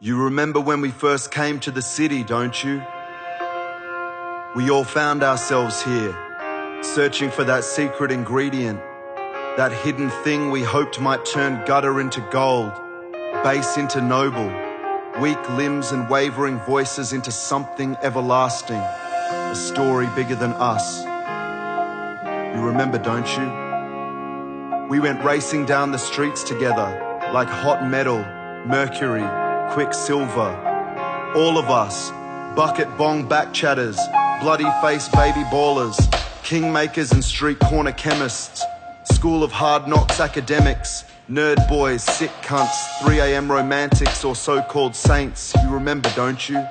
You remember when we first came to the city, don't you? We all found ourselves here, searching for that secret ingredient, that hidden thing we hoped might turn gutter into gold, base into noble, weak limbs and wavering voices into something everlasting, a story bigger than us. You remember, don't you? We went racing down the streets together, like hot metal, mercury, quicksilver. All of us, bucket bong back chatters, bloody face baby ballers, kingmakers and street corner chemists, school of hard knocks academics, nerd boys, sick cunts, 3 a.m. romantics or so-called saints. You remember, don't you?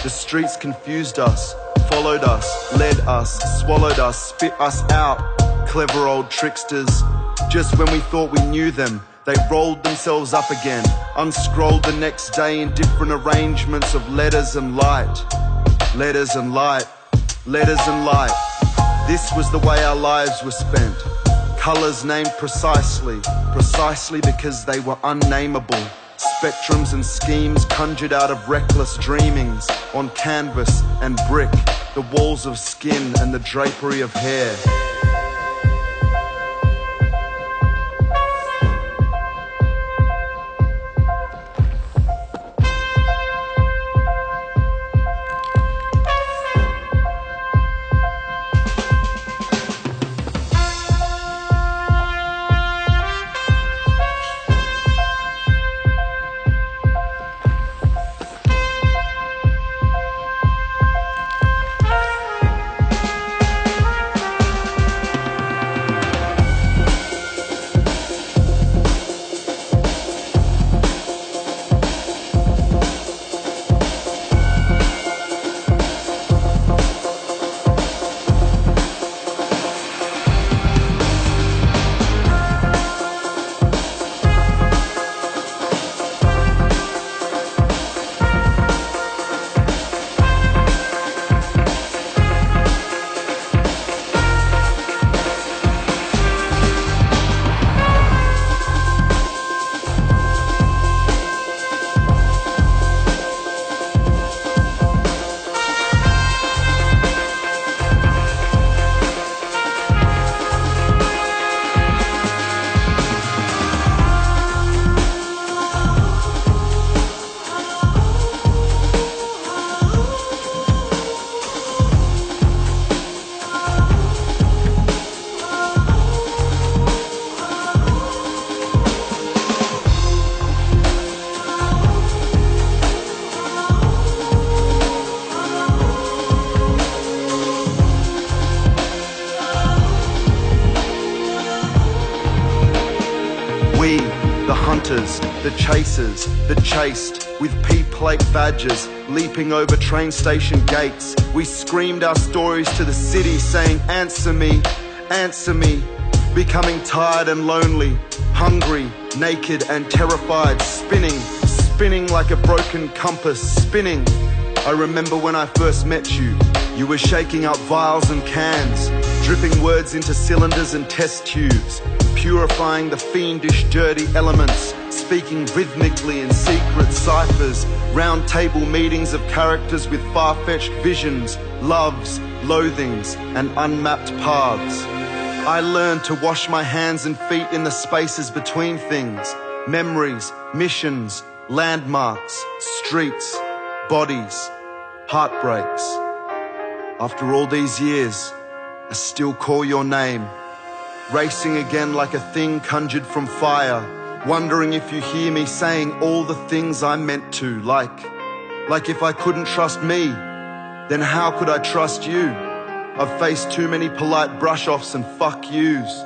The streets confused us, followed us, led us, swallowed us, spit us out. Clever old tricksters. Just when we thought we knew them, they rolled themselves up again, unscrolled the next day in different arrangements of letters and light. Letters and light, letters and light. This was the way our lives were spent. Colours named precisely because they were unnameable. Spectrums and schemes conjured out of reckless dreamings, on canvas and brick, the walls of skin and the drapery of hair. We, the hunters, the chasers, the chased, with P-plate badges, leaping over train station gates. We screamed our stories to the city, saying, answer me, becoming tired and lonely, hungry, naked and terrified, spinning like a broken compass, spinning. I remember when I first met you, you were shaking up vials and cans, dripping words into cylinders and test tubes, purifying the fiendish, dirty elements, speaking rhythmically in secret ciphers, round table meetings of characters with far-fetched visions, loves, loathings, and unmapped paths. I learned to wash my hands and feet in the spaces between things, memories, missions, landmarks, streets, bodies, heartbreaks. After all these years, I still call your name, racing again like a thing conjured from fire, wondering if you hear me saying all the things I meant to, like if I couldn't trust me, then how could I trust you? I've faced too many polite brush-offs and fuck yous,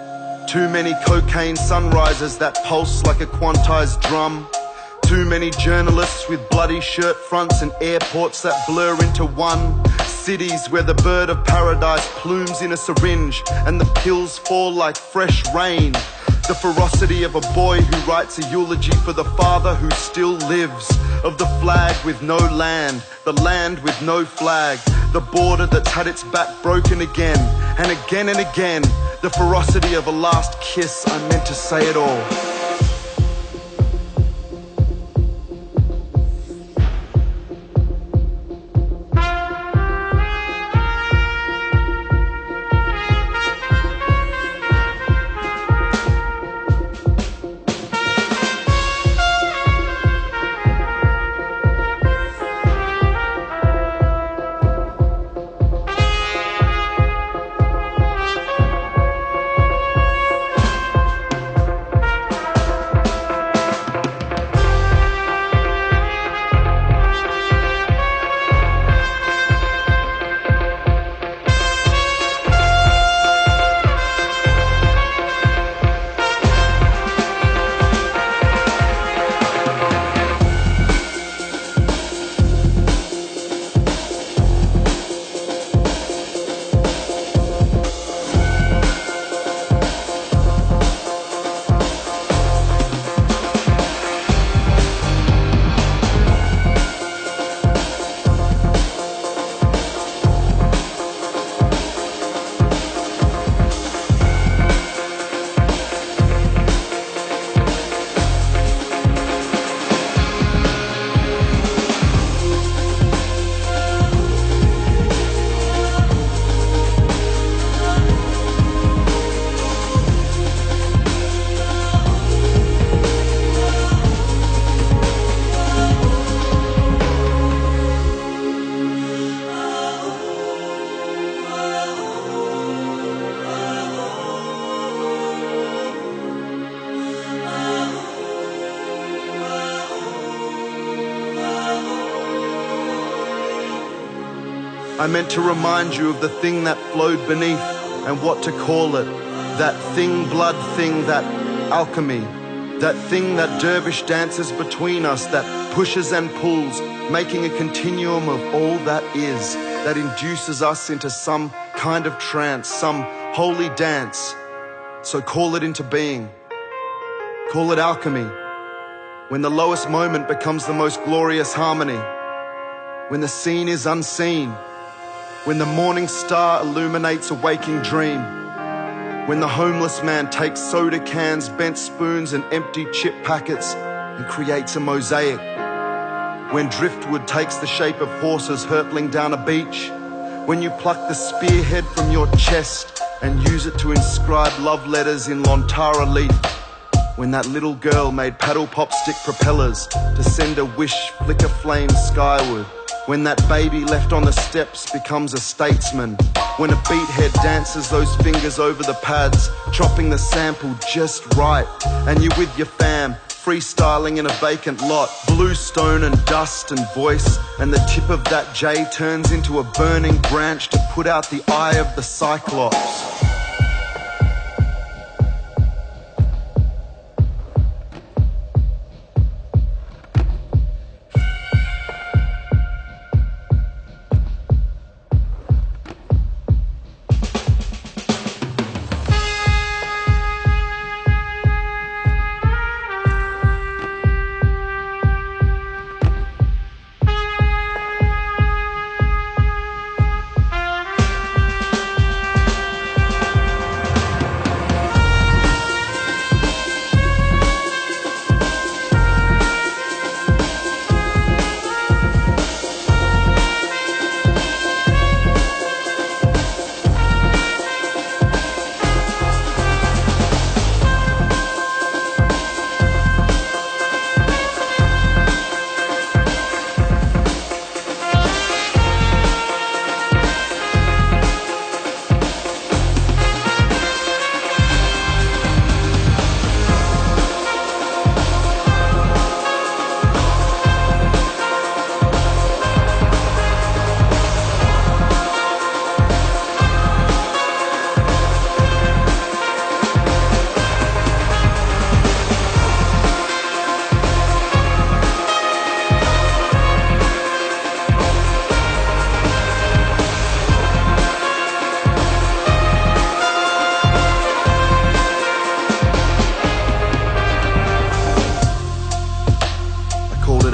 too many cocaine sunrises that pulse like a quantized drum, too many journalists with bloody shirt fronts and airports that blur into one, cities where the bird of paradise plumes in a syringe and the pills fall like fresh rain. The ferocity of a boy who writes a eulogy for the father who still lives, of the flag with no land, the land with no flag, the border that's had its back broken again and again and again, the ferocity of a last kiss. I meant to say it all. I meant to remind you of the thing that flowed beneath and what to call it. That thing, blood thing, that alchemy. That thing that dervish dances between us, that pushes and pulls, making a continuum of all that is, that induces us into some kind of trance, some holy dance. So call it into being. Call it alchemy. When the lowest moment becomes the most glorious harmony. When the scene is unseen. When the morning star illuminates a waking dream. When the homeless man takes soda cans, bent spoons and empty chip packets and creates a mosaic. When driftwood takes the shape of horses hurtling down a beach. When you pluck the spearhead from your chest and use it to inscribe love letters in Lontara leaf. When that little girl made paddle pop stick propellers to send a wish flicker flames skyward. When that baby left on the steps becomes a statesman. When a beathead dances those fingers over the pads, chopping the sample just right. And you with your fam, freestyling in a vacant lot. Blue stone and dust and voice. And the tip of that J turns into a burning branch to put out the eye of the Cyclops.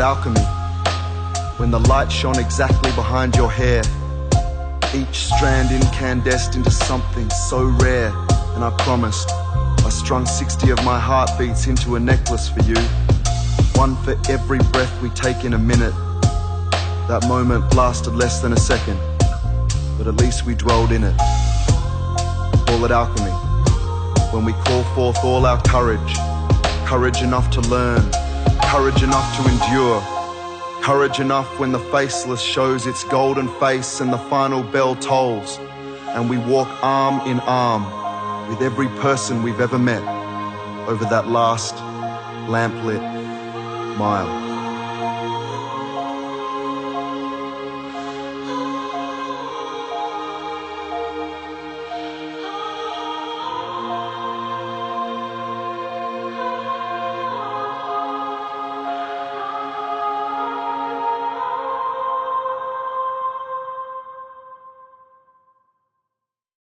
Alchemy, when the light shone exactly behind your hair, each strand incandescent into something so rare. And I promised, I strung 60 of my heartbeats into a necklace for you, one for every breath we take in a minute. That moment lasted less than a second, but at least we dwelled in it. Call it alchemy, when we call forth all our courage, courage enough to learn, courage enough to endure, courage enough when the faceless shows its golden face and the final bell tolls, and we walk arm in arm with every person we've ever met over that last lamplit mile.